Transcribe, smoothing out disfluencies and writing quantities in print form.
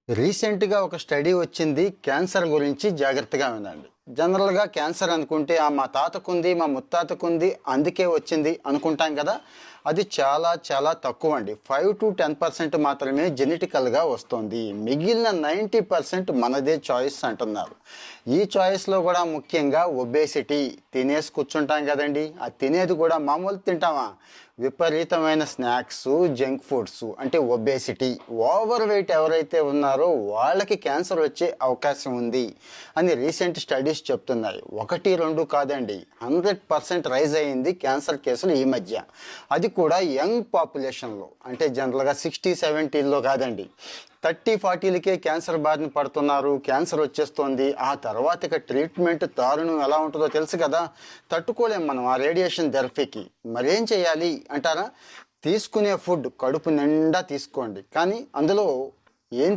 రీసెంట్‌గా ఒక స్టడీ వచ్చింది. క్యాన్సర్ గురించి జాగ్రత్తగా వినండి. జనరల్‌గా క్యాన్సర్ అనుకుంటే మా తాతకుంది, మా ముత్తాతకుంది అందుకే వచ్చింది అనుకుంటాం కదా! అది చాలా చాలా తక్కువండి. 5-10% మాత్రమే జెనెటికల్‌గా వస్తుంది. మిగిలిన 90% మనదే చాయిస్ అంటున్నారు. ఈ చాయిస్‌లో కూడా ముఖ్యంగా ఒబేసిటీ తినేసి కూర్చుంటాం కదండీ! ఆ తినేది కూడా మామూలు తింటామా? విపరీతమైన స్నాక్సు, జంక్ ఫుడ్సు అంటే ఒబేసిటీ. ఓవర్ వెయిట్ ఎవరైతే ఉన్నారో వాళ్ళకి క్యాన్సర్ వచ్చే అవకాశం ఉంది అని రీసెంట్ స్టడీస్ చెప్తున్నాయి. 1, 2 కాదండి. 100% రైజ్ అయింది క్యాన్సర్ కేసులు ఈ మధ్య. అది కూడా యంగ్ పాపులేషన్‌లో. అంటే జనరల్‌గా 60, 70లో కాదండి. 30, 40లకే క్యాన్సర్ బారిన పడుతున్నారు. క్యాన్సర్ వచ్చేస్తోంది. ఆ తర్వాత ఇక ట్రీట్మెంట్ దారుణం ఎలా ఉంటుందో తెలుసు కదా! తట్టుకోలేం మనం ఆ రేడియేషన్ థెరపీకి. మరేం చేయాలి అంటారా? తీసుకునే ఫుడ్ కడుపు నిండా తీసుకోండి. కానీ అందులో ఏం